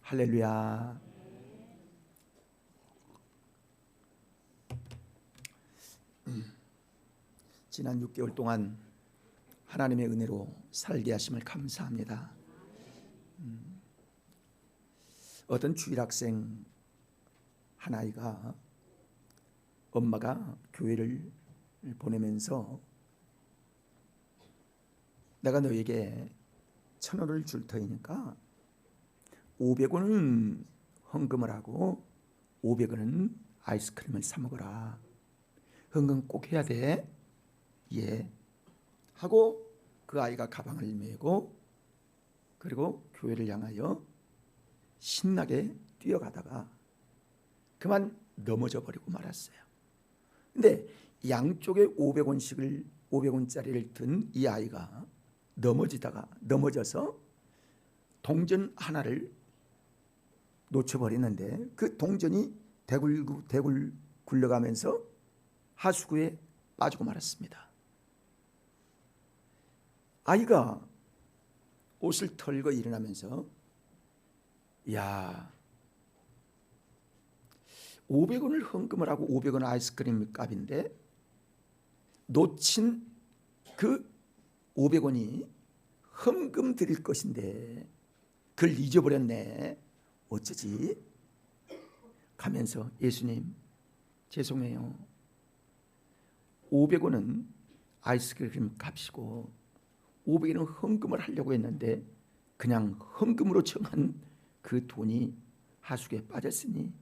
할렐루야. 지난 6개월 동안 하나님의 은혜로 살게 하심을 감사합니다. 어떤 주일학생 한 아이가 엄마가 교회를 보내면서 내가 너에게 1,000원을 줄 터이니까 500원은 헌금을 하고 500원은 아이스크림을 사 먹어라. 헌금 꼭 해야 돼. 예. 하고 그 아이가 가방을 메고 그리고 교회를 향하여 신나게 뛰어가다가 그만 넘어져 버리고 말았어요. 근데 양쪽에 500원짜리를 든 이 아이가 넘어져서 동전 하나를 놓쳐버리는데 그 동전이 대굴 굴러가면서 하수구에 빠지고 말았습니다. 아이가 옷을 털고 일어나면서 야, 500원을 헌금을 하고 500원 아이스크림 값인데 놓친 그 500원이 헌금 드릴 것인데 그걸 잊어버렸네. 어쩌지? 가면서 예수님 죄송해요. 500원은 아이스크림 값이고 500원은 헌금을 하려고 했는데 그냥 헌금으로 정한 그 돈이 하수구에 빠졌으니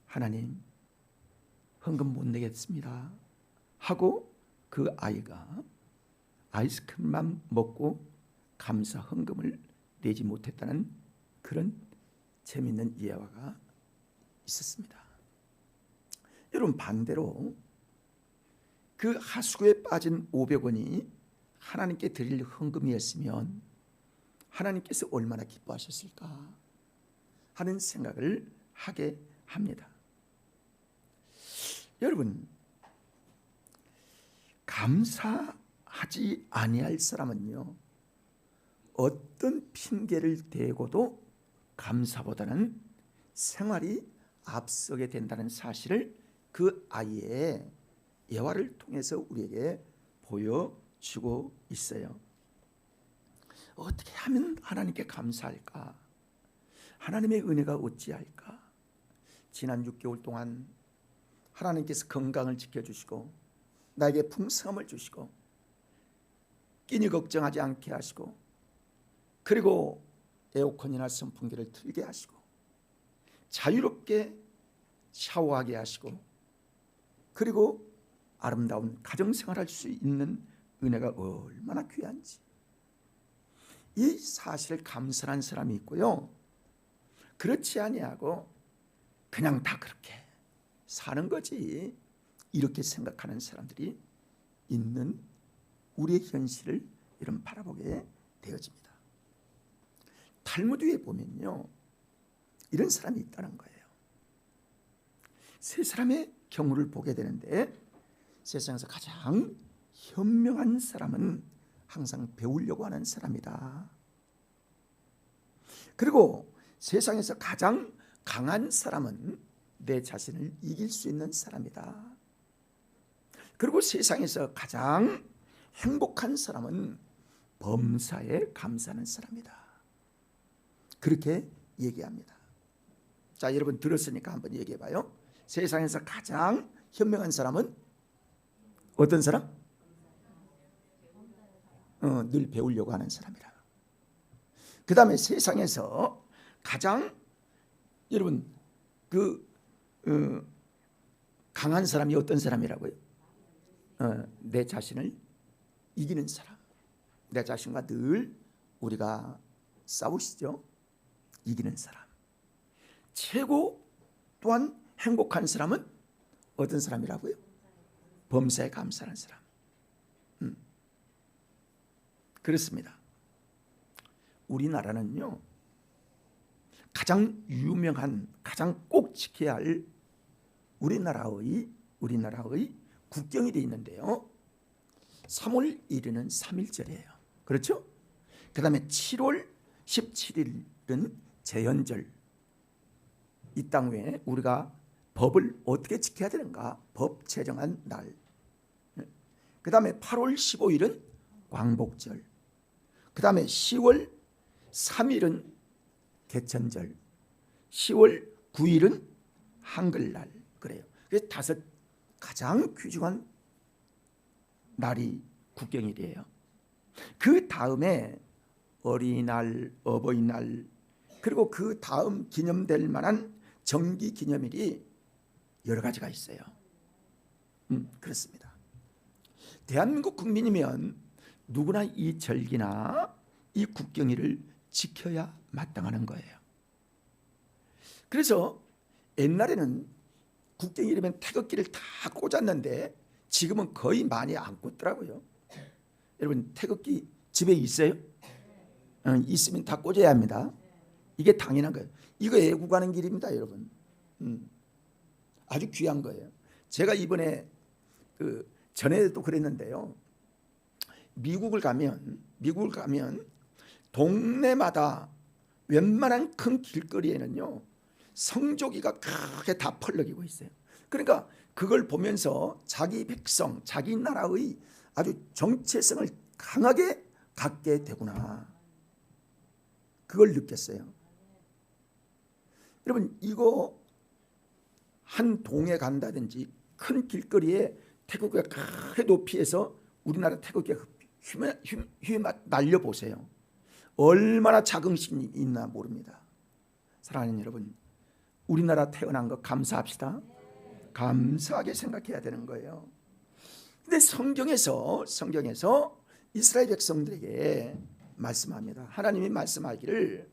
하나님 헌금 못 내겠습니다 하고 그 아이가 아이스크림만 먹고 감사 헌금을 내지 못했다는 그런 재미있는 예화가 있었습니다. 여러분, 반대로 그 하수구에 빠진 500원이 하나님께 드릴 헌금이었으면 하나님께서 얼마나 기뻐하셨을까 하는 생각을 하게 합니다. 여러분, 감사하지 아니할 사람은요, 어떤 핑계를 대고도 감사보다는 생활이 앞서게 된다는 사실을 그 아이의 예화를 통해서 우리에게 보여주고 있어요. 어떻게 하면 하나님께 감사할까? 하나님의 은혜가 어찌할까? 지난 6개월 동안 하나님께서 건강을 지켜주시고 나에게 풍성함을 주시고 끼니 걱정하지 않게 하시고 그리고 에어컨이나 선풍기를 틀게 하시고 자유롭게 샤워하게 하시고 그리고 아름다운 가정생활할 수 있는 은혜가 얼마나 귀한지 이 사실을 감사한 사람이 있고요, 그렇지 아니하고 그냥 다 그렇게 사는 거지 이렇게 생각하는 사람들이 있는 우리의 현실을 이런 바라보게 되어집니다. 탈무드에 보면요, 이런 사람이 있다는 거예요. 세 사람의 경우를 보게 되는데 세상에서 가장 현명한 사람은 항상 배우려고 하는 사람이다. 그리고 세상에서 가장 강한 사람은 내 자신을 이길 수 있는 사람이다. 그리고 세상에서 가장 행복한 사람은 범사에 감사하는 사람이다. 그렇게 얘기합니다. 자, 여러분 들었으니까 한번 얘기해 봐요. 세상에서 가장 현명한 사람은 어떤 사람? 늘 배우려고 하는 사람이라. 그 다음에 세상에서 가장 여러분 강한 사람이 어떤 사람이라고요? 내 자신을 이기는 사람. 내 자신과 늘 우리가 싸우시죠. 이기는 사람. 최고 또한 행복한 사람은 어떤 사람이라고요? 범사에 감사하는 사람. 그렇습니다. 우리나라는요, 가장 유명한, 가장 꼭 지켜야 할 우리나라의 국경이 되어 있는데요, 3월 1일은 3.1절이에요. 그렇죠? 그 다음에 7월 17일은 제헌절, 이 땅에 우리가 법을 어떻게 지켜야 되는가, 법 제정한 날. 그 다음에 8월 15일은 광복절, 그 다음에 10월 3일은 개천절, 10월 9일은 한글날. 그래요. 그래서 5 가장 귀중한 날이 국경일이에요. 그 다음에 어린이날, 어버이날, 그리고 그 다음 기념될 만한 정기 기념일이 여러 가지가 있어요. 그렇습니다. 대한민국 국민이면 누구나 이 절기나 이 국경일을 지켜야 마땅하는 거예요. 그래서 옛날에는 국경일이면 태극기를 다 꽂았는데 지금은 거의 많이 안 꽂더라고요. 여러분, 태극기 집에 있어요? 있으면 다 꽂아야 합니다. 이게 당연한 거예요. 이거 애국하는 길입니다, 여러분. 아주 귀한 거예요. 제가 이번에 전에도 그랬는데요. 미국을 가면 동네마다 웬만한 큰 길거리에는요, 성조기가 크게 다 펄럭이고 있어요. 그러니까 그걸 보면서 자기 백성, 자기 나라의 아주 정체성을 강하게 갖게 되구나, 그걸 느꼈어요. 여러분, 이거 한 동에 간다든지 큰 길거리에 태극기가 크게 높이에서 우리나라 태극기가 휘 날려보세요. 얼마나 자긍심이 있나 모릅니다. 사랑하는 여러분, 우리나라 태어난 거 감사합시다. 감사하게 생각해야 되는 거예요. 근데 성경에서 이스라엘 백성들에게 말씀합니다. 하나님이 말씀하기를,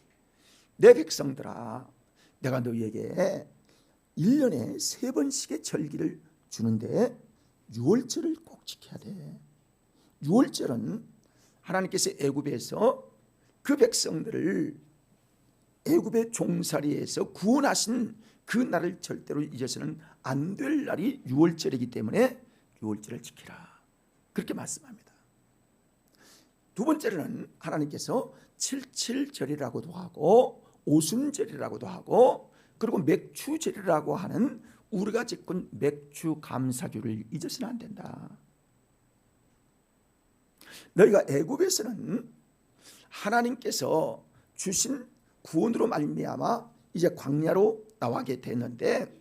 내 백성들아, 내가 너희에게 1년에 3번씩의 절기를 주는데 6월절을 꼭 지켜야 돼. 6월절은 하나님께서 애굽에서 그 백성들을 애굽의 종살이에서 구원하신 그 날을 절대로 잊어서는 안 될 날이 6월절이기 때문에 6월절을 지키라, 그렇게 말씀합니다. 두 번째로는 하나님께서 77절이라고도 하고 오순절이라고도 하고, 그리고 맥주절이라고 하는 우리가 지킨 맥주 감사주를 잊어서는 안 된다. 너희가 애굽에서는 하나님께서 주신 구원으로 말미암아 이제 광야로 나가게 됐는데,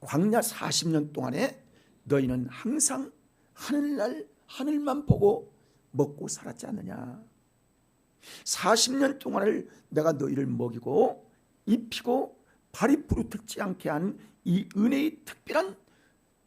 광야 40년 동안에 너희는 항상 하늘만 보고 먹고 살았지 않느냐. 40년 동안을 내가 너희를 먹이고 입히고 발이 부르트지 않게 한 이 은혜의 특별한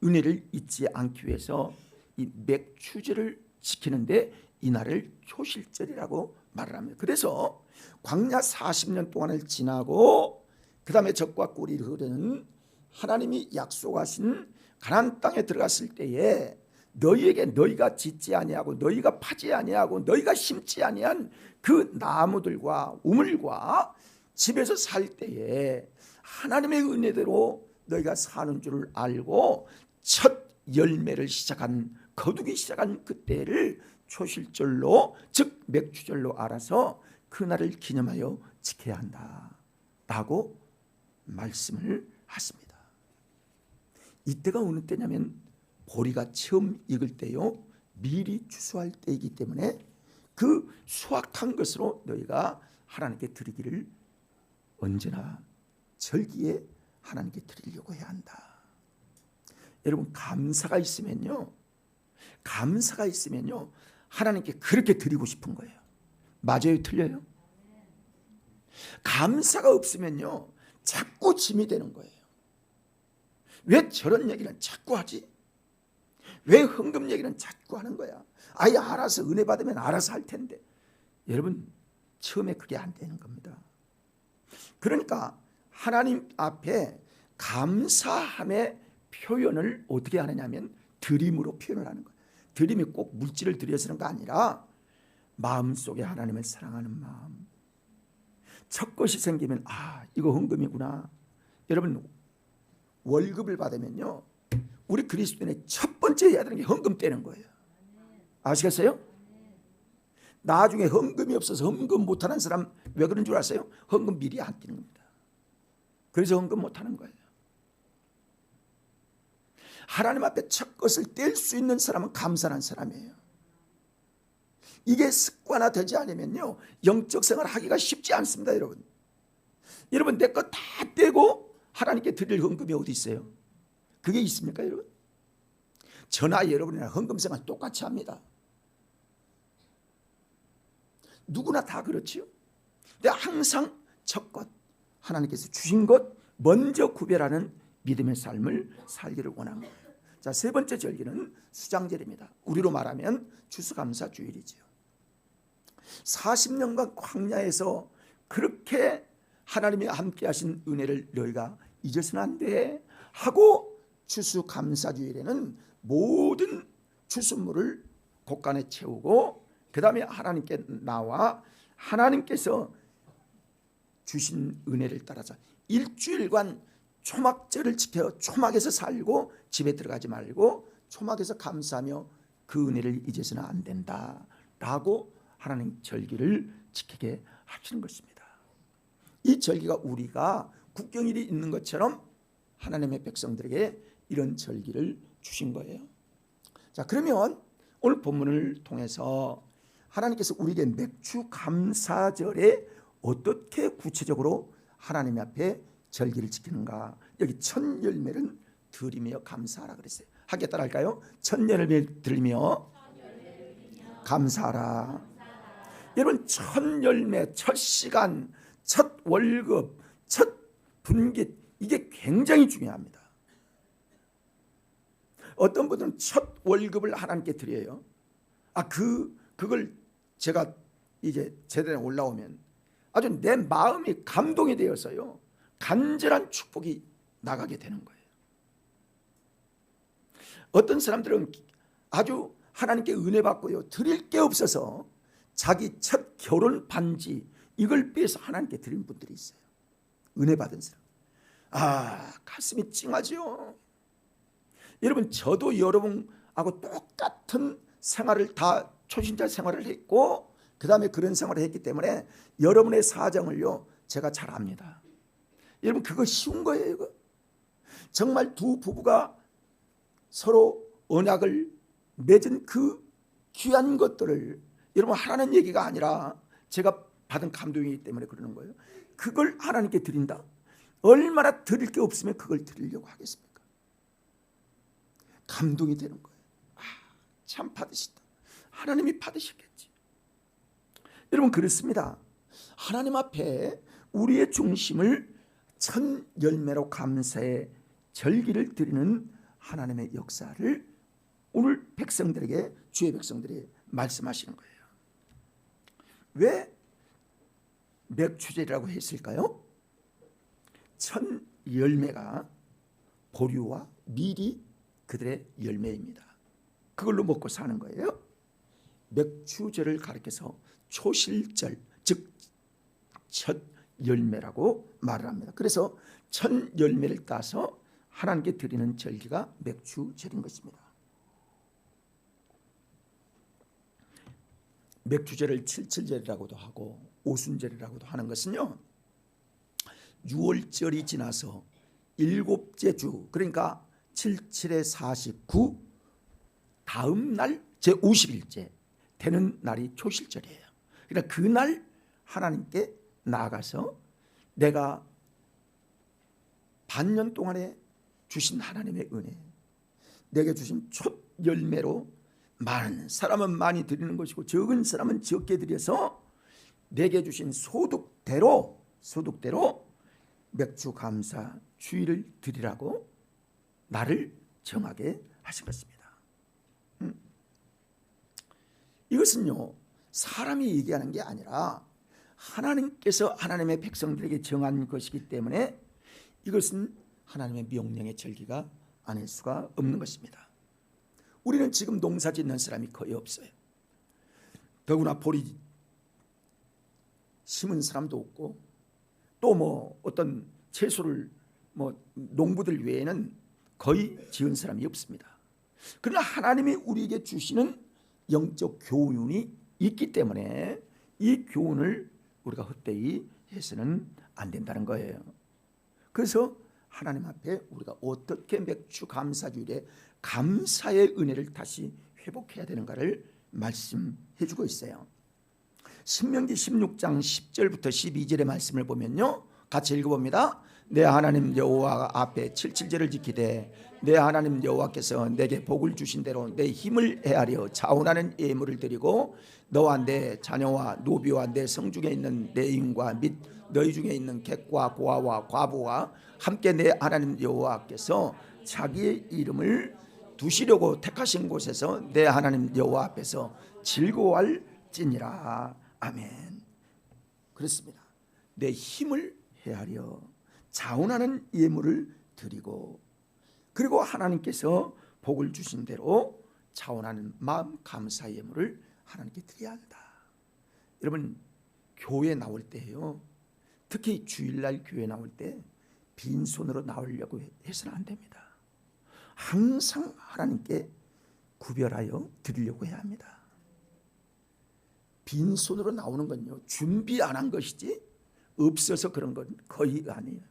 은혜를 잊지 않기 위해서 이 맥주절을 지키는데 이 날을 초실절이라고 말을 합니다. 그래서 광야 40년 동안을 지나고 그 다음에 적과 꿀이 흐르는 하나님이 약속하신 가나안 땅에 들어갔을 때에 너희에게 너희가 짓지 아니하고 너희가 파지 아니하고 너희가 심지 아니한 그 나무들과 우물과 집에서 살 때에 하나님의 은혜대로 너희가 사는 줄을 알고 첫 열매를 시작한, 거두기 시작한 그때를 초실절로, 즉 맥주절로 알아서 그날을 기념하여 지켜야 한다 라고 말씀을 하십니다. 이때가 어느 때냐면 보리가 처음 익을 때요, 미리 추수할 때이기 때문에 그 수확한 것으로 너희가 하나님께 드리기를 언제나 절기에 하나님께 드리려고 해야 한다. 여러분, 감사가 있으면요 하나님께 그렇게 드리고 싶은 거예요. 맞아요, 틀려요? 감사가 없으면요 자꾸 짐이 되는 거예요. 왜 저런 얘기는 자꾸 하지? 왜 헌금 얘기는 자꾸 하는 거야? 아예 알아서 은혜 받으면 알아서 할 텐데. 여러분, 처음에 그게 안 되는 겁니다. 그러니까 하나님 앞에 감사함의 표현을 어떻게 하느냐면 드림으로 표현을 하는 거예요. 드림이 꼭 물질을 드려서는 거 아니라 마음속에 하나님을 사랑하는 마음. 첫 것이 생기면 이거 헌금이구나. 여러분, 월급을 받으면요 우리 그리스도인의 첫 번째 해야 되는 게 헌금 떼는 거예요. 아시겠어요? 나중에 헌금이 없어서 헌금 못하는 사람 왜 그런 줄 아세요? 헌금 미리 안 끼는 겁니다. 그래서 헌금 못하는 거예요. 하나님 앞에 첫 것을 뗄 수 있는 사람은 감사한 사람이에요. 이게 습관화되지 않으면요, 영적 생활을 하기가 쉽지 않습니다. 여러분, 내 거 다 떼고 하나님께 드릴 헌금이 어디 있어요? 그게 있습니까 여러분? 저나 여러분이나 헌금 생활 똑같이 합니다. 누구나 다 그렇지요. 근데 항상 첫 것, 하나님께서 주신 것 먼저 구별하는 믿음의 삶을 살기를 원한 거예요. 자, 세 번째 절기는 수장절입니다. 우리로 말하면 추수감사주일이지요. 40년간 광야에서 그렇게 하나님이 함께 하신 은혜를 너희가 잊어서는 안 돼 하고, 추수감사주일에는 모든 추수물을 곳간에 채우고 그 다음에 하나님께 나와 하나님께서 주신 은혜를 따라서 일주일간 초막절을 지켜 초막에서 살고 집에 들어가지 말고 초막에서 감사하며 그 은혜를 잊어서는 안 된다라고 하나님 절기를 지키게 하시는 것입니다. 이 절기가 우리가 국경일이 있는 것처럼 하나님의 백성들에게 이런 절기를 주신 거예요. 자, 그러면 오늘 본문을 통해서 하나님께서 우리에게 맥주 감사절에 어떻게 구체적으로 하나님 앞에 절기를 지키는가. 여기 첫 열매를 드리며 감사하라 그랬어요. 함께 따라 할까요? 첫 열매를 드리며 감사하라. 여러분, 첫 열매, 첫 시간, 첫 월급, 첫 분깃, 이게 굉장히 중요합니다. 어떤 분들은 첫 월급을 하나님께 드려요. 그걸 제가 이제 제대에 올라오면 아주 내 마음이 감동이 되어서요, 간절한 축복이 나가게 되는 거예요. 어떤 사람들은 아주 하나님께 은혜 받고요, 드릴 게 없어서 자기 첫 결혼 반지 이걸 빼서 하나님께 드린 분들이 있어요. 은혜 받은 사람. 가슴이 찡하죠. 여러분, 저도 여러분하고 똑같은 생활을 다 초신자 생활을 했고 그 다음에 그런 생활을 했기 때문에 여러분의 사정을요 제가 잘 압니다. 여러분, 그거 쉬운 거예요. 이거 정말 두 부부가 서로 언약을 맺은 그 귀한 것들을 여러분 하라는 얘기가 아니라 제가 받은 감동이기 때문에 그러는 거예요. 그걸 하나님께 드린다? 얼마나 드릴 게 없으면 그걸 드리려고 하겠습니까? 감동이 되는 거예요. 참 받으시다. 하나님이 받으셨겠지. 여러분, 그렇습니다. 하나님 앞에 우리의 중심을 첫 열매로 감사의 절기를 드리는 하나님의 역사를 오늘 백성들에게, 주의 백성들이 말씀하시는 거예요. 왜 맥추절이라고 했을까요? 첫 열매가 보류와 밀이 그들의 열매입니다. 그걸로 먹고 사는 거예요. 맥추절을 가리켜서 초실절, 즉 첫 열매라고 말을 합니다. 그래서 첫 열매를 따서 하나님께 드리는 절기가 맥추절인 것입니다. 맥추절을 칠칠절이라고도 하고 오순절이라고도 하는 것은요, 6월절이 지나서 일곱째 주, 그러니까 77에 49 다음 날 제50일째 되는 날이 초실절이에요. 그러니까 그날 하나님께 나아가서 내가 반년 동안에 주신 하나님의 은혜, 내게 주신 첫 열매로 많은 사람은 많이 드리는 것이고 적은 사람은 적게 드려서 내게 주신 소득대로 맥주 감사 주일을 드리라고 나를 정하게 하신 것입니다. 이것은요, 사람이 얘기하는 게 아니라 하나님께서 하나님의 백성들에게 정한 것이기 때문에 이것은 하나님의 명령의 절기가 아닐 수가 없는 것입니다. 우리는 지금 농사 짓는 사람이 거의 없어요. 더구나 보리 심은 사람도 없고 또 뭐 어떤 채소를 농부들 외에는 거의 지은 사람이 없습니다. 그러나 하나님이 우리에게 주시는 영적 교훈이 있기 때문에 이 교훈을 우리가 헛되이 해서는 안 된다는 거예요. 그래서 하나님 앞에 우리가 어떻게 맥주 감사주일에 감사의 은혜를 다시 회복해야 되는가를 말씀해 주고 있어요. 신명기 16장 10절부터 12절의 말씀을 보면요, 같이 읽어봅니다. 내 하나님 여호와 앞에 77절을 지키되 내 하나님 여호와께서 내게 복을 주신 대로 내 힘을 헤아려 자원하는 예물을 드리고 너와 내 자녀와 노비와 내 성중에 있는 내 인과 및 너희 중에 있는 객과 고아와 과부와 함께 내 하나님 여호와께서 자기의 이름을 두시려고 택하신 곳에서 내 하나님 여호와 앞에서 즐거워할지니라. 아멘. 그렇습니다. 내 힘을 헤아려 자원하는 예물을 드리고, 그리고 하나님께서 복을 주신 대로 자원하는 마음 감사 예물을 하나님께 드려야 한다. 여러분, 교회 나올 때요, 특히 주일날 교회 나올 때 빈손으로 나오려고 해서는 안 됩니다. 항상 하나님께 구별하여 드리려고 해야 합니다. 빈손으로 나오는 건요, 준비 안 한 것이지 없어서 그런 건 거의 아니에요.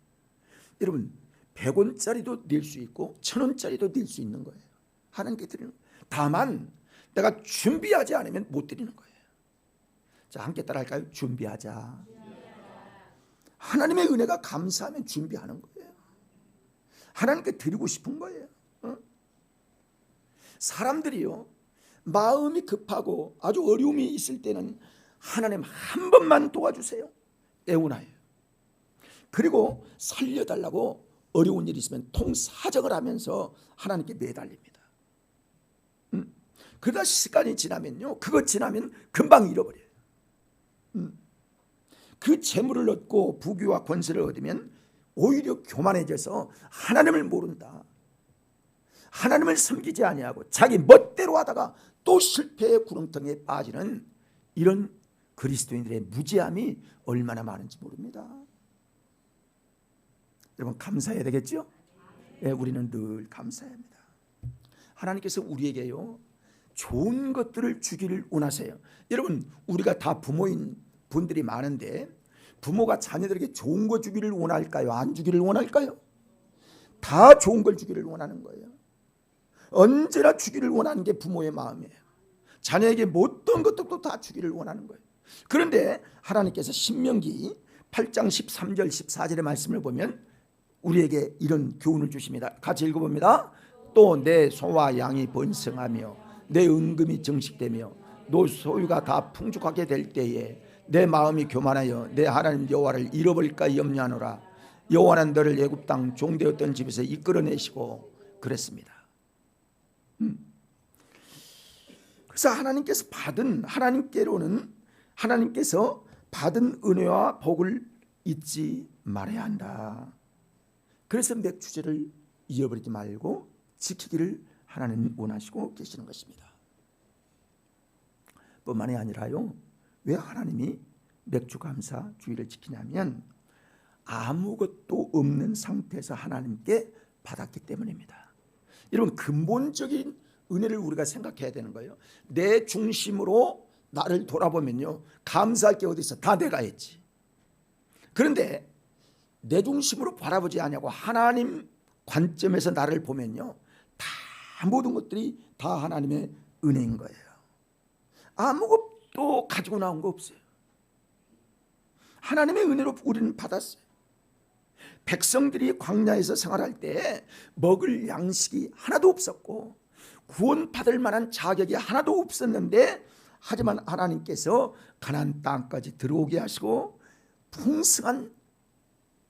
여러분, 100원짜리도 낼 수 있고 1000원짜리도 낼 수 있는 거예요. 하나님께 드리는 거예요. 다만 내가 준비하지 않으면 못 드리는 거예요. 자, 함께 따라 할까요? 준비하자. 하나님의 은혜가 감사하면 준비하는 거예요. 하나님께 드리고 싶은 거예요. 사람들이요, 마음이 급하고 아주 어려움이 있을 때는 하나님 한 번만 도와주세요, 애원하여. 그리고 살려달라고 어려운 일이 있으면 통사정을 하면서 하나님께 매달립니다. 그러다 시간이 지나면요, 그거 지나면 금방 잃어버려요. 그 재물을 얻고 부귀와 권세를 얻으면 오히려 교만해져서 하나님을 모른다, 하나님을 섬기지 아니하고 자기 멋대로 하다가 또 실패의 구렁텅이에 빠지는 이런 그리스도인들의 무지함이 얼마나 많은지 모릅니다. 여러분, 감사해야 되겠죠? 네, 우리는 늘 감사해야 합니다. 하나님께서 우리에게요, 좋은 것들을 주기를 원하세요. 여러분, 우리가 다 부모인 분들이 많은데 부모가 자녀들에게 좋은 거 주기를 원할까요? 안 주기를 원할까요? 다 좋은 걸 주기를 원하는 거예요. 언제나 주기를 원하는 게 부모의 마음이에요. 자녀에게 못된 것들도 다 주기를 원하는 거예요. 그런데 하나님께서 신명기 8장 13절 14절의 말씀을 보면 우리에게 이런 교훈을 주십니다. 같이 읽어봅니다. 또 내 소와 양이 번성하며 내 은금이 정식되며 너 소유가 다 풍족하게 될 때에 내 마음이 교만하여 내 하나님 여호와를 잃어버릴까 염려하노라. 여호와는 너를 애굽 땅 종되었던 집에서 이끌어내시고 그랬습니다. 그래서 하나님께서 받은 은혜와 복을 잊지 말아야 한다. 그래서 맥주제를 잃어버리지 말고 지키기를 하나님 원하시고 계시는 것입니다. 뿐만이 아니라요, 왜 하나님이 맥주 감사 주일을 지키냐면 아무것도 없는 상태에서 하나님께 받았기 때문입니다. 여러분, 근본적인 은혜를 우리가 생각해야 되는 거예요. 내 중심으로 나를 돌아보면요, 감사할 게 어디 있어? 다 내가 했지. 그런데 내 중심으로 바라보지 않냐고 하나님 관점에서 나를 보면요, 다 모든 것들이 다 하나님의 은혜인 거예요. 아무것도 가지고 나온 거 없어요. 하나님의 은혜로 우리는 받았어요. 백성들이 광야에서 생활할 때 먹을 양식이 하나도 없었고 구원받을 만한 자격이 하나도 없었는데, 하지만 하나님께서 가나안 땅까지 들어오게 하시고 풍성한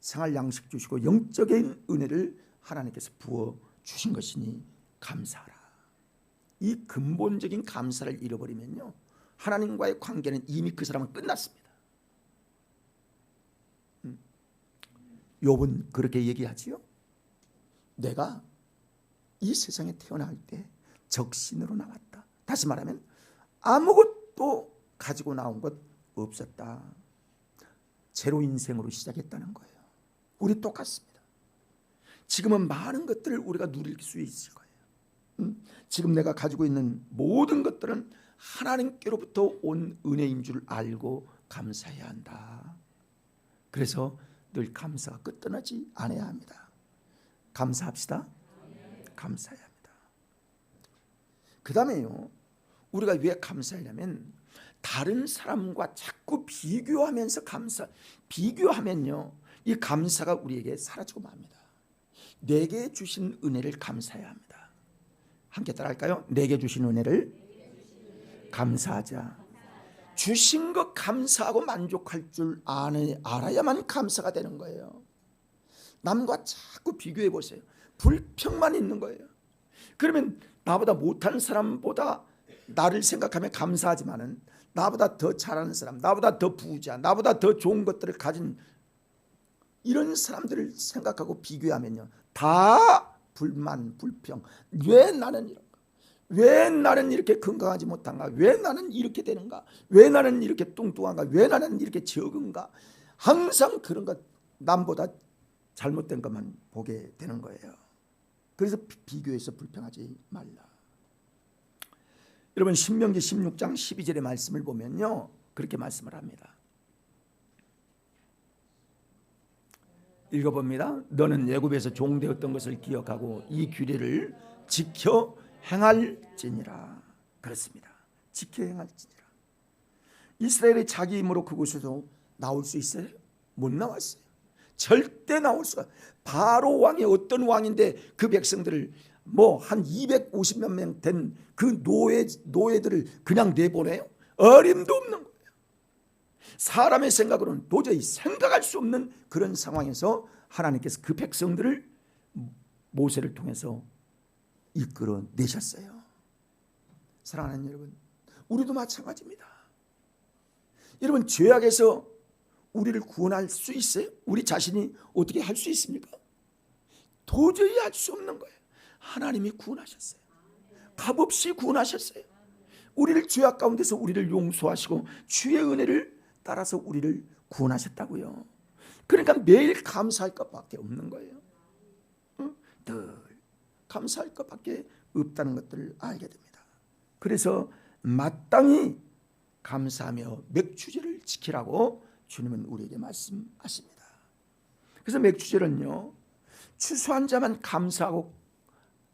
생활 양식 주시고 영적인 은혜를 하나님께서 부어 주신 것이니 감사하라. 이 근본적인 감사를 잃어버리면요, 하나님과의 관계는 이미 그 사람은 끝났습니다. 욥은 그렇게 얘기하지요. 내가 이 세상에 태어날 때 적신으로 나왔다. 다시 말하면 아무것도 가지고 나온 것 없었다. 제로 인생으로 시작했다는 거예요. 우리 똑같습니다. 지금은 많은 것들을 우리가 누릴 수 있을 거예요. 지금 내가 가지고 있는 모든 것들은 하나님께로부터 온 은혜인 줄 알고 감사해야 한다. 그래서 늘 감사가 끝나지 않아야 합니다. 감사합시다. 감사해야 합니다. 그 다음에요, 우리가 왜 감사하냐면 다른 사람과 자꾸 비교하면서 비교하면요, 이 감사가 우리에게 사라지고 맙니다. 내게 주신 은혜를 감사해야 합니다. 함께 따라할까요? 내게 주신 은혜를 감사하자. 주신 것 감사하고 만족할 줄 알아야만 감사가 되는 거예요. 남과 자꾸 비교해 보세요. 불평만 있는 거예요. 그러면 나보다 못하는 사람보다 나를 생각하며 감사하지만은 나보다 더 잘하는 사람, 나보다 더 부자, 나보다 더 좋은 것들을 가진 이런 사람들을 생각하고 비교하면요, 다 불만, 불평. 왜 나는 이런가? 왜 나는 이렇게 건강하지 못한가? 왜 나는 이렇게 되는가? 왜 나는 이렇게 뚱뚱한가? 왜 나는 이렇게 적은가? 항상 그런 것, 남보다 잘못된 것만 보게 되는 거예요. 그래서 비교해서 불평하지 말라. 여러분, 신명기 16장 12절의 말씀을 보면요, 그렇게 말씀을 합니다. 읽어봅니다. 너는 애굽에서 종되었던 것을 기억하고 이 규례를 지켜 행할지니라. 그렇습니다. 지켜 행할지니라. 이스라엘이 자기 힘으로 그곳에서 나올 수 있어요? 못 나왔어요. 절대 나올 수가. 바로 왕이 어떤 왕인데 그 백성들을 한 250몇 명 된 그 노예들을 그냥 내보내요? 어림도 없는 거예요. 사람의 생각으로는 도저히 생각할 수 없는 그런 상황에서 하나님께서 그 백성들을 모세를 통해서 이끌어내셨어요. 사랑하는 여러분, 우리도 마찬가지입니다. 여러분, 죄악에서 우리를 구원할 수 있어요? 우리 자신이 어떻게 할 수 있습니까? 도저히 할 수 없는 거예요. 하나님이 구원하셨어요. 값없이 구원하셨어요. 우리를 죄악 가운데서 우리를 용서하시고 주의 은혜를 따라서 우리를 구원하셨다고요. 그러니까 매일 감사할 것밖에 없는 거예요. 늘 감사할 것밖에 없다는 것들을 알게 됩니다. 그래서 마땅히 감사하며 맥주제를 지키라고 주님은 우리에게 말씀하십니다. 그래서 맥주제는요, 추수한 자만 감사하고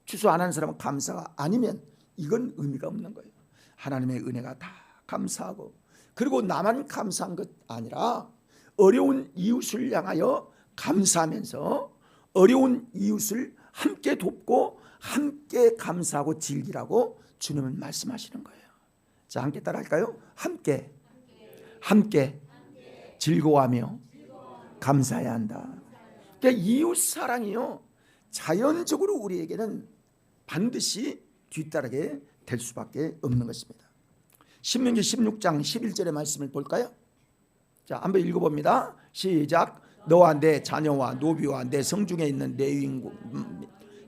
추수 안 하는 사람은 감사가 아니면 이건 의미가 없는 거예요. 하나님의 은혜가 다 감사하고, 그리고 나만 감사한 것 아니라 어려운 이웃을 향하여 감사하면서 어려운 이웃을 함께 돕고 함께 감사하고 즐기라고 주님은 말씀하시는 거예요. 자, 함께 따라할까요? 함께 즐거워하며 감사해야 한다. 그러니까 이웃 사랑이요, 자연적으로 우리에게는 반드시 뒤따르게 될 수밖에 없는 것입니다. 신명기 16장 11절의 말씀을 볼까요? 자, 한번 읽어봅니다. 시작. 너와 내 자녀와 노비와 내 성중에 있는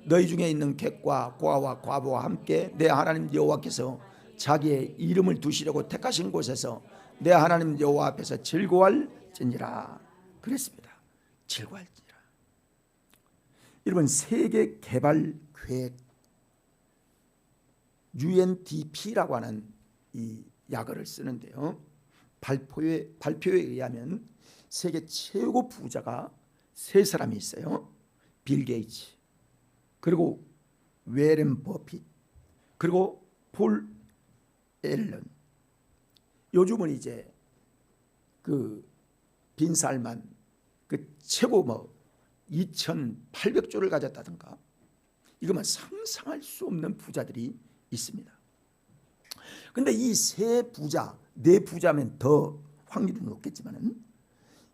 너희 중에 있는 객과 고아와 과부와 함께 내 하나님 여호와께서 자기의 이름을 두시려고 택하신 곳에서 내 하나님 여호와 앞에서 즐거워할지니라. 그랬습니다. 즐거워할지니라. 여러분, 세계 개발 계획 UNDP라고 하는 이 약어를 쓰는데요, 발표에 의하면 세계 최고 부자가 세 사람이 있어요. 빌 게이츠, 그리고 웨렌 버핏, 그리고 폴 앨런. 요즘은 이제 그 빈살만 그 최고 2,800조를 가졌다든가, 이것만 상상할 수 없는 부자들이 있습니다. 그런데 이 세 부자, 네 부자면 더 확률이 높겠지만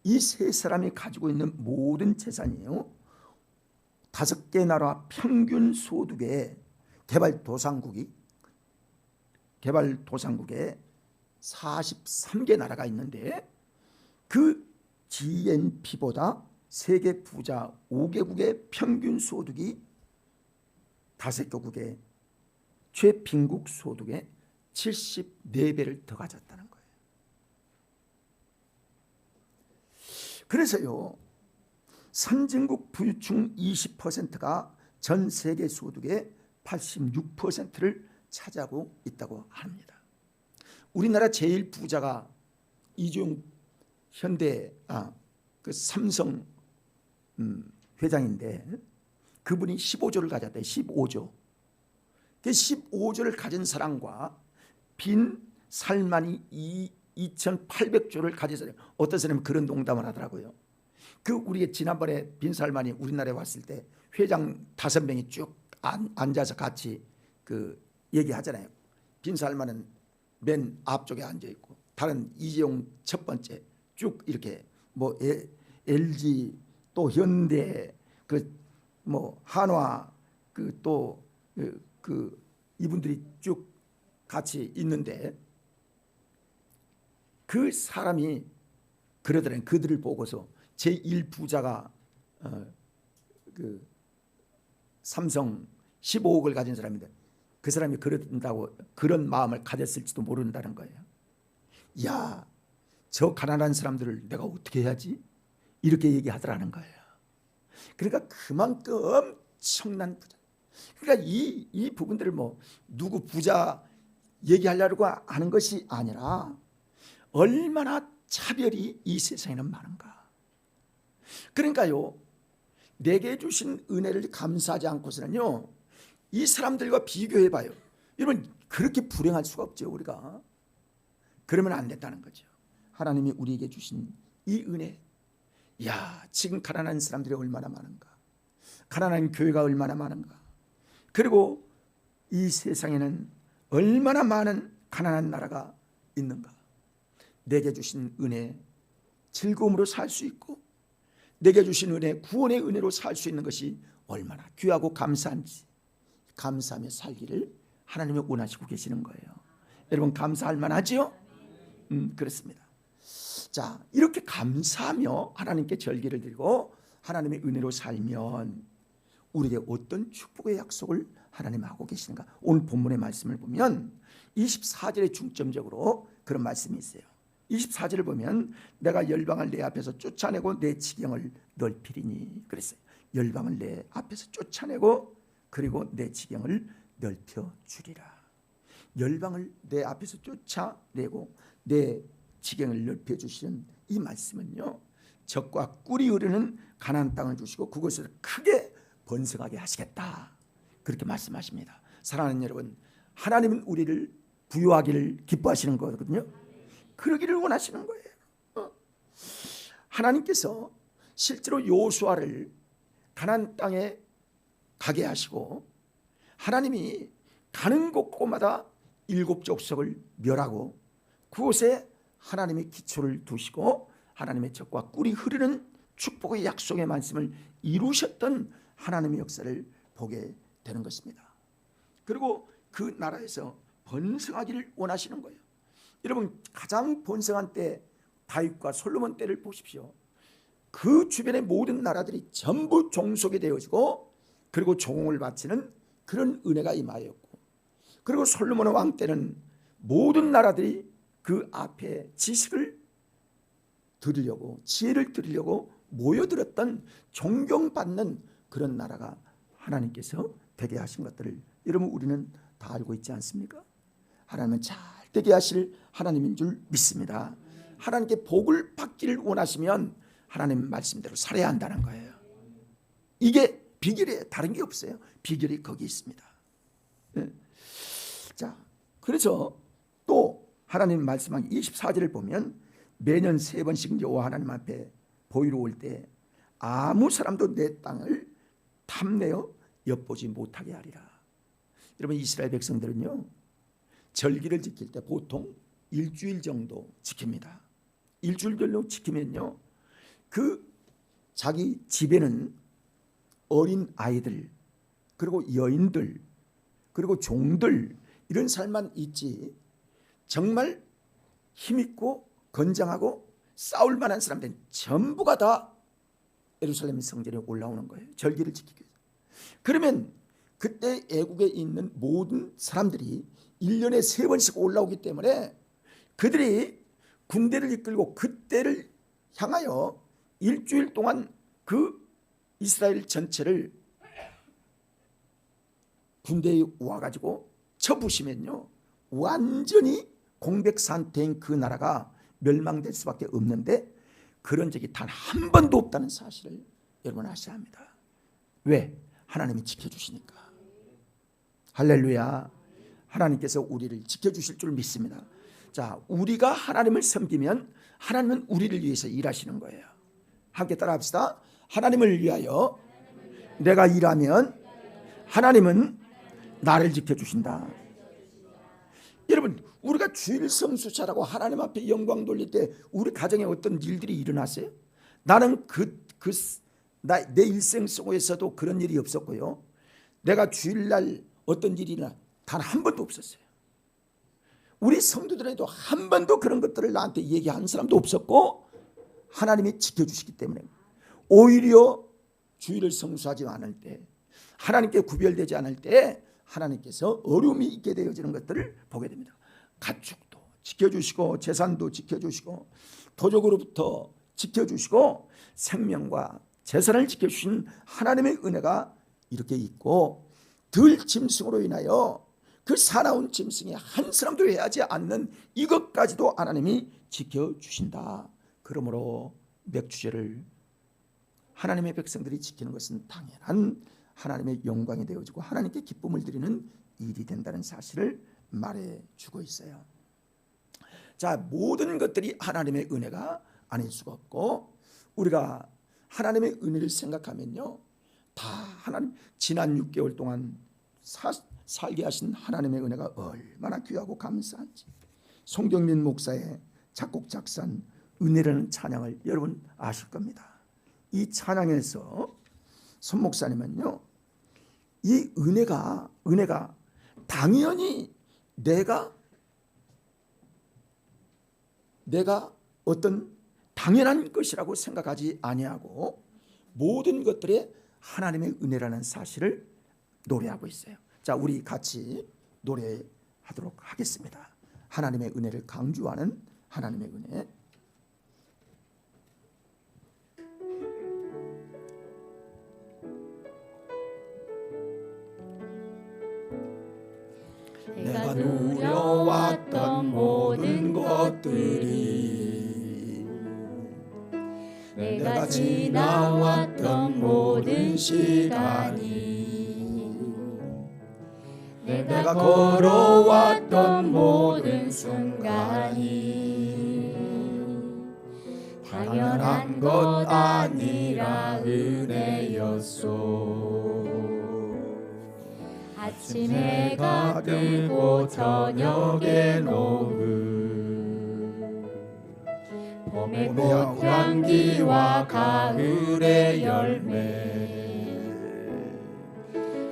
이 세 사람이 가지고 있는 모든 재산이요, 5개 나라 평균 소득의 개발도상국에 43개 나라가 있는데 그 GNP보다 세계 부자 5개국의 평균 소득이 5개국의 최빈국 소득의 74배를 더 가졌다는 거예요. 그래서요, 선진국 부유층 20%가 전 세계 소득의 86%를 차지하고 있다고 합니다. 우리나라 제일 부자가 이재용 현대 그 삼성 회장인데 그분이 15조를 가졌대. 15조. 그 15조를 가진 사람과 빈 살만이 2,800조를 가진 사람. 어떤 사람은 그런 농담을 하더라고요. 그 우리가 지난번에 빈 살만이 우리나라에 왔을 때 회장 5명이 쭉 앉아서 같이 그 얘기하잖아요. 빈 살만은 맨 앞쪽에 앉아 있고 다른 이재용 첫 번째 쭉 이렇게 뭐 LG 또 현대 그 뭐 한화 그 또 그 이분들이 쭉 같이 있는데 그 사람이 그러더라고요. 그들을 보고서 제1부자가 그 삼성 15억을 가진 사람인데 그 사람이 그런다고 그런 마음을 가졌을지도 모른다는 거예요. 야, 저 가난한 사람들을 내가 어떻게 해야지? 이렇게 얘기하더라는 거예요. 그러니까 그만큼 엄청난 부자. 그러니까 이 부분들을 뭐 누구 부자 얘기하려고 하는 것이 아니라 얼마나 차별이 이 세상에는 많은가. 그러니까요, 내게 주신 은혜를 감사하지 않고서는요, 이 사람들과 비교해봐요. 여러분 그렇게 불행할 수가 없죠. 우리가 그러면 안 된다는 거죠. 하나님이 우리에게 주신 이 은혜, 야, 지금 가난한 사람들이 얼마나 많은가, 가난한 교회가 얼마나 많은가, 그리고 이 세상에는 얼마나 많은 가난한 나라가 있는가. 내게 주신 은혜 즐거움으로 살 수 있고 내게 주신 은혜 구원의 은혜로 살 수 있는 것이 얼마나 귀하고 감사한지 감사하며 살기를 하나님이 원하시고 계시는 거예요. 여러분 감사할 만하지요? 그렇습니다. 자, 이렇게 감사하며 하나님께 절기를 드리고 하나님의 은혜로 살면 우리에게 어떤 축복의 약속을 하나님 하고 계시는가. 오늘 본문의 말씀을 보면 24절에 중점적으로 그런 말씀이 있어요. 24절을 보면 내가 열방을 내 앞에서 쫓아내고 내 지경을 넓히리니 그랬어요. 열방을 내 앞에서 쫓아내고 그리고 내 지경을 넓혀주리라. 열방을 내 앞에서 쫓아내고 내 지경을 넓혀주시는 이 말씀은요, 적과 꿀이 흐르는 가나안 땅을 주시고 그곳을 크게 번성하게 하시겠다, 그렇게 말씀하십니다. 사랑하는 여러분, 하나님은 우리를 부유하기를 기뻐하시는 거거든요. 그러기를 원하시는 거예요. 하나님께서 실제로 요수아를 가나안 땅에 가게 하시고 하나님이 가는 곳곳마다 7족속을 멸하고 그곳에 하나님의 기초를 두시고 하나님의 적과 꿀이 흐르는 축복의 약속의 말씀을 이루셨던 하나님의 역사를 보게 되는 것입니다. 그리고 그 나라에서 번성하기를 원하시는 거예요. 여러분 가장 번성한 때 다윗과 솔로몬 때를 보십시오. 그 주변의 모든 나라들이 전부 종속이 되어지고 그리고 종을 바치는 그런 은혜가 임하였고, 그리고 솔로몬 왕 때는 모든 나라들이 그 앞에 지식을 들으려고 지혜를 들으려고 모여들었던 존경받는 그런 나라가 하나님께서 되게 하신 것들을 여러분 우리는 다 알고 있지 않습니까? 하나님은 잘 되게 하실 하나님인 줄 믿습니다. 하나님께 복을 받기를 원하시면 하나님 말씀대로 살아야 한다는 거예요. 이게 비결이에요. 다른 게 없어요. 비결이 거기 있습니다. 네. 자, 그래서 또 하나님 말씀한 24절을 보면 매년 3번씩 여호와 하나님 앞에 보이러 올 때 아무 사람도 내 땅을 탐내어 엿보지 못하게 하리라. 여러분 이스라엘 백성들은요, 절기를 지킬 때 보통 일주일 정도 지킵니다. 일주일 정도 지키면요, 그 자기 집에는 어린 아이들 그리고 여인들 그리고 종들 이런 사람만 있지 정말 힘있고 건장하고 싸울 만한 사람들은 전부가 다 예루살렘 성전에 올라오는 거예요. 절기를 지키기 위해서. 그러면 그때 애국에 있는 모든 사람들이 1년에 3번씩 올라오기 때문에 그들이 군대를 이끌고 그때를 향하여 일주일 동안 그 이스라엘 전체를 군대에 와가지고 쳐부시면요 완전히 공백 상태인 그 나라가 멸망될 수밖에 없는데 그런 적이 단 한 번도 없다는 사실을 여러분 아셔야 합니다. 왜? 하나님이 지켜주시니까. 할렐루야. 하나님께서 우리를 지켜주실 줄 믿습니다. 자, 우리가 하나님을 섬기면 하나님은 우리를 위해서 일하시는 거예요. 함께 따라 합시다. 하나님을 위하여 내가 일하면 하나님은 나를 지켜주신다. 여러분, 우리가 주일 성수차라고 하나님 앞에 영광 돌릴 때 우리 가정에 어떤 일들이 일어났어요? 나는 내 일생 속에서도 그런 일이 없었고요. 내가 주일날 어떤 일이나 단 한 번도 없었어요. 우리 성도들에도 한 번도 그런 것들을 나한테 얘기한 사람도 없었고 하나님이 지켜주시기 때문에 오히려 주일을 성수하지 않을 때, 하나님께 구별되지 않을 때 하나님께서 어려움이 있게 되어지는 것들을 보게 됩니다. 가축도 지켜주시고 재산도 지켜주시고 도적으로부터 지켜주시고 생명과 재산을 지켜주신 하나님의 은혜가 이렇게 있고, 들 짐승으로 인하여 그 사나운 짐승이 한 사람도 해하지 않는 이것까지도 하나님이 지켜주신다. 그러므로 맥주제를 하나님의 백성들이 지키는 것은 당연한 하나님의 영광이 되어지고 하나님께 기쁨을 드리는 일이 된다는 사실을 말해주고 있어요. 자, 모든 것들이 하나님의 은혜가 아닐 수가 없고, 우리가 하나님의 은혜를 생각하면요, 다 하나님, 지난 6개월 동안 살게 하신 하나님의 은혜가 얼마나 귀하고 감사한지. 송경민 목사의 작곡 작사한 은혜라는 찬양을 여러분 아실 겁니다. 이 찬양에서 손 목사님은요, 이 은혜가 당연히 내가 어떤 당연한 것이라고 생각하지 아니하고 모든 것들에 하나님의 은혜라는 사실을 노래하고 있어요. 자, 우리 같이 노래하도록 하겠습니다. 하나님의 은혜를 강조하는 하나님의 은혜. 내가 누려왔던 모든 것들이, 내가 지나왔던 모든 시간이, 내가 걸어왔던 모든 순간이 당연한 것 아니라 은혜였소. 아침에 해가 뜨고 저녁에 노을, 봄의 꽃향기와 가을의 열매,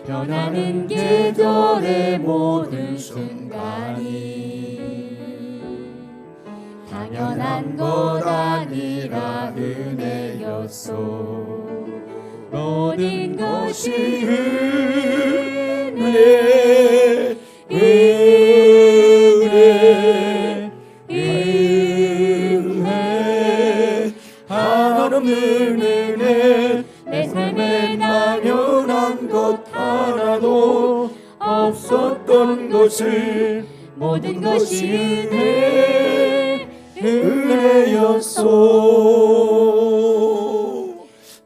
변하는 계절의 모든 순간이 당연한 것 아니라 은혜였소. 모든 것이 은혜, 은혜, 은혜, 한없는 은혜. 내 삶에 당연한 것 하나도 없었던 것을 모든 것이 은혜였소.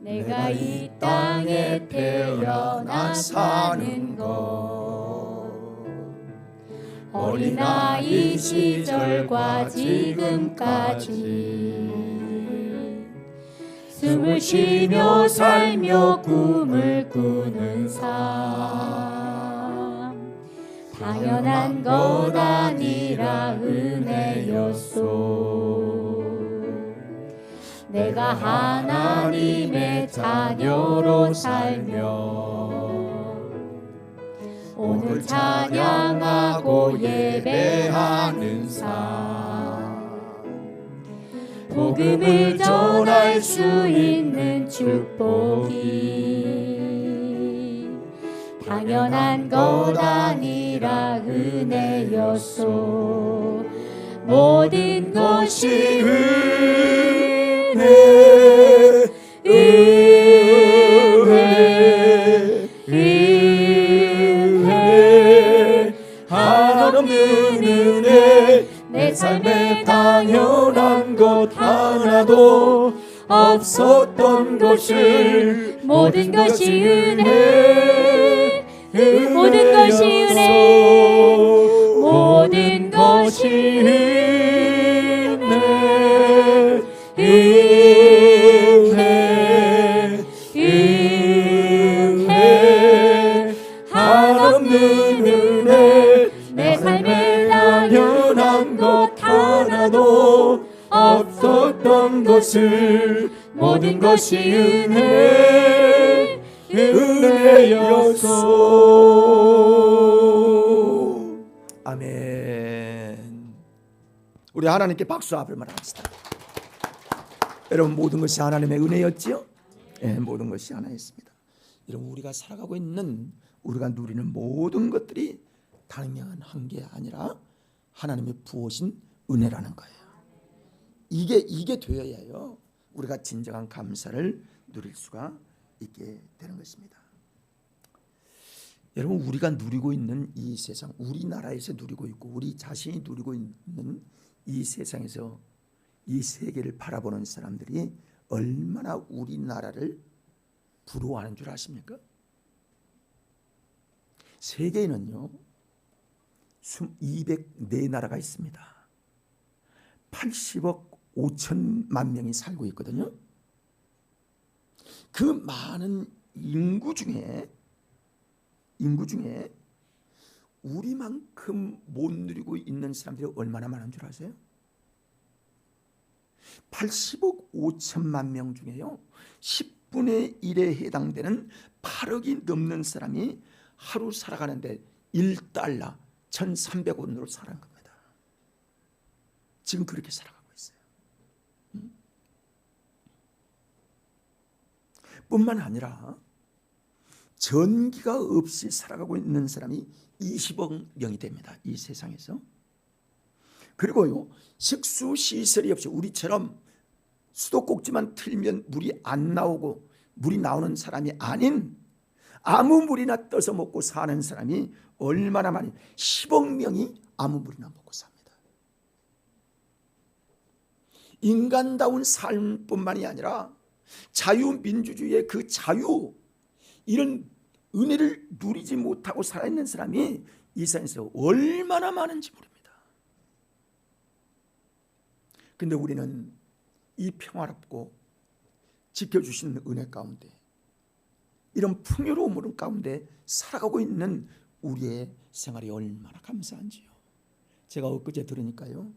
내가 이 땅에 태어나 사는 것, 어린아이 시절과 지금까지 숨을 쉬며 살며 꿈을 꾸는 삶, 당연한 것 아니라 은혜였소. 내가 하나님의 자녀로 살며 오늘 찬양하고 예배하는 삶, 복음을 전할 수 있는 축복이 당연한 것 아니라 은혜였소. 모든 것이 은혜, 은혜, 은혜, 한없는 은혜. 내 없었던 것을 모든 것이 은혜 모든 것이 은혜 모든 것이 은혜 은혜 한없는 은혜 내 삶에 당연한 것 하나도 없었던 것을 모든 것이 은혜였소. 아멘. 우리 하나님께 박수 한번 합시다. 여러분, 모든 것이 하나님의 은혜였지요? 네, 모든 것이 하나였습니다. 여러분, 우리가 살아가고 있는, 우리가 누리는 모든 것들이 당연한 게 아니라 하나님의 부으신 은혜라는 거예요. 이게 되어야요 우리가 진정한 감사를 누릴 수가 있게 되는 것입니다. 여러분, 우리가 누리고 있는 이 세상, 우리나라에서 누리고 있고 우리 자신이 누리고 있는 이 세상에서 이 세계를 바라보는 사람들이 얼마나 우리나라를 부러워하는 줄 아십니까? 세계에는요 204나라가 있습니다. 80억 5천만 명이 살고 있거든요. 그 많은 인구 중에 우리만큼 못 누리고 있는 사람들이 얼마나 많은 줄 아세요? 80억 5천만 명 중에요 10분의 1에 해당되는 8억이 넘는 사람이 하루 살아가는데 1달러 1,300원으로 살아가는 겁니다. 지금 그렇게 살아가고 있어요. 뿐만 아니라 전기가 없이 살아가고 있는 사람이 20억 명이 됩니다. 이 세상에서. 그리고요 식수 시설이 없이 우리처럼 수도꼭지만 틀면 물이 안 나오고 물이 나오는 사람이 아닌 아무 물이나 떠서 먹고 사는 사람이 얼마나 많이 10억 명이 아무 물이나 먹고 삽니다. 인간다운 삶뿐만이 아니라 자유민주주의의 그 자유, 이런 은혜를 누리지 못하고 살아있는 사람이 이 세상에서 얼마나 많은지 모릅니다. 근데 우리는 이 평화롭고 지켜주시는 은혜 가운데, 이런 풍요로움 가운데 살아가고 있는 우리의 생활이 얼마나 감사한지요. 제가 엊그제 들으니까요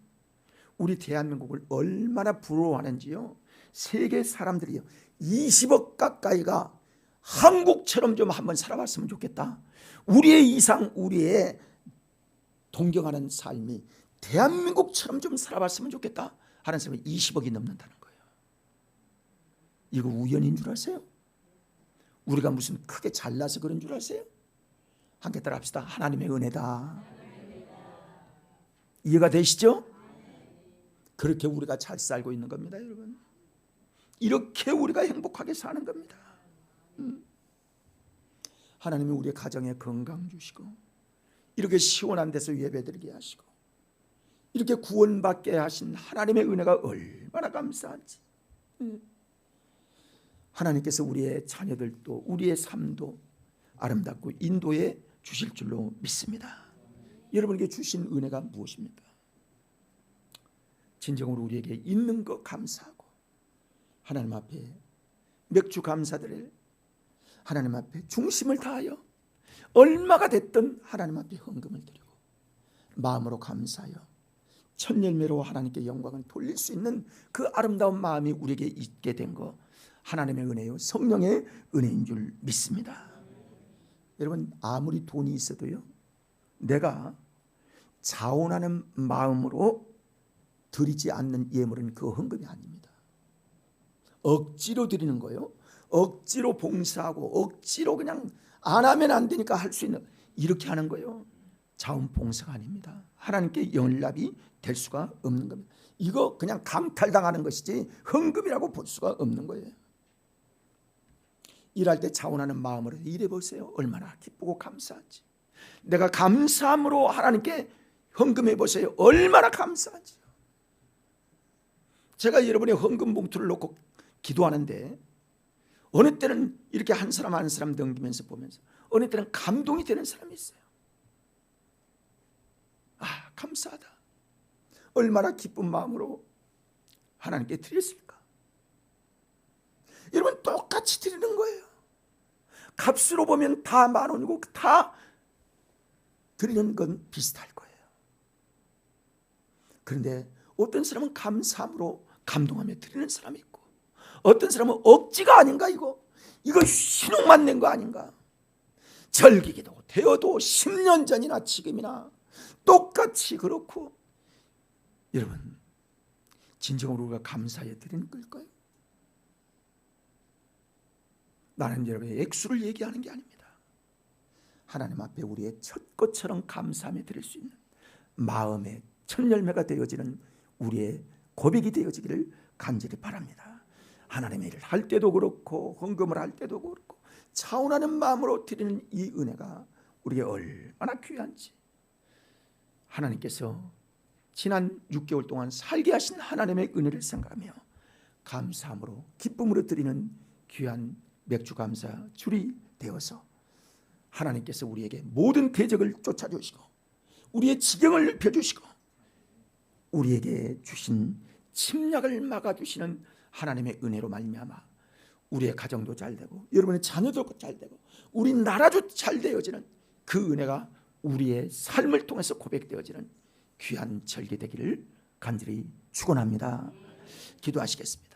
우리 대한민국을 얼마나 부러워하는지요. 세계 사람들이요 20억 가까이가 한국처럼 좀 한번 살아봤으면 좋겠다. 우리의 이상, 우리의 동경하는 삶이 대한민국처럼 좀 살아봤으면 좋겠다 하는 사람이 20억이 넘는다는 거예요. 이거 우연인 줄 아세요? 우리가 무슨 크게 잘나서 그런 줄 아세요? 함께 따라합시다. 하나님의 은혜다. 이해가 되시죠? 그렇게 우리가 잘 살고 있는 겁니다, 여러분. 이렇게 우리가 행복하게 사는 겁니다. 하나님이 우리의 가정에 건강 주시고, 이렇게 시원한 데서 예배드리게 하시고, 이렇게 구원받게 하신 하나님의 은혜가 얼마나 감사한지. 하나님께서 우리의 자녀들도, 우리의 삶도 아름답고 인도해 주실 줄로 믿습니다. 여러분에게 주신 은혜가 무엇입니까? 진정으로 우리에게 있는 것 감사하고, 하나님 앞에 맥주 감사드릴, 하나님 앞에 중심을 다하여 얼마가 됐든 하나님 앞에 헌금을 드리고 마음으로 감사하여 첫 열매로 하나님께 영광을 돌릴 수 있는 그 아름다운 마음이 우리에게 있게 된 것, 하나님의 은혜요 성령의 은혜인 줄 믿습니다. 여러분, 아무리 돈이 있어도요 내가 자원하는 마음으로 드리지 않는 예물은 그 헌금이 아닙니다. 억지로 드리는 거예요. 억지로 봉사하고 억지로 그냥 안 하면 안 되니까 할 수 있는, 이렇게 하는 거예요. 자원봉사가 아닙니다. 하나님께 연락이 될 수가 없는 겁니다. 이거 그냥 강탈당하는 것이지 헌금이라고 볼 수가 없는 거예요. 일할 때 자원하는 마음으로 일해보세요. 얼마나 기쁘고 감사한지. 내가 감사함으로 하나님께 헌금해보세요. 얼마나 감사한지. 제가 여러분의 헌금 봉투를 놓고 기도하는데 어느 때는 이렇게 한 사람 한 사람 넘기면서 보면서 어느 때는 감동이 되는 사람이 있어요. 아, 감사하다. 얼마나 기쁜 마음으로 하나님께 드렸을까. 여러분, 똑같이 드리는 거예요. 값으로 보면 다 10,000원이고 다 드리는 건 비슷할 거예요. 그런데 어떤 사람은 감사함으로 감동하며 드리는 사람이 있고, 어떤 사람은 억지가 아닌가, 이거 신용만 낸 거 아닌가. 절기기도 되어도 10년 전이나 지금이나 똑같이 그렇고, 여러분, 진정으로 우리가 감사해 드리는 걸까요? 나는 여러분의 액수를 얘기하는 게 아닙니다. 하나님 앞에 우리의 첫 것처럼 감사하며 드릴 수 있는 마음의 첫 열매가 되어지는 우리의 고백이 되어지기를 간절히 바랍니다. 하나님의 일을 할 때도 그렇고 헌금을 할 때도 그렇고 차원하는 마음으로 드리는 이 은혜가 우리에게 얼마나 귀한지, 하나님께서 지난 6개월 동안 살게 하신 하나님의 은혜를 생각하며 감사함으로 기쁨으로 드리는 귀한 맥주 감사 줄이 되어서 하나님께서 우리에게 모든 대적을 쫓아주시고 우리의 지경을 넓혀주시고 우리에게 주신 침략을 막아주시는 하나님의 은혜로 말미암아 우리의 가정도 잘되고 여러분의 자녀도 잘되고 우리 나라도 잘 되어지는 그 은혜가 우리의 삶을 통해서 고백되어지는 귀한 절기 되기를 간절히 축원합니다. 기도하시겠습니다.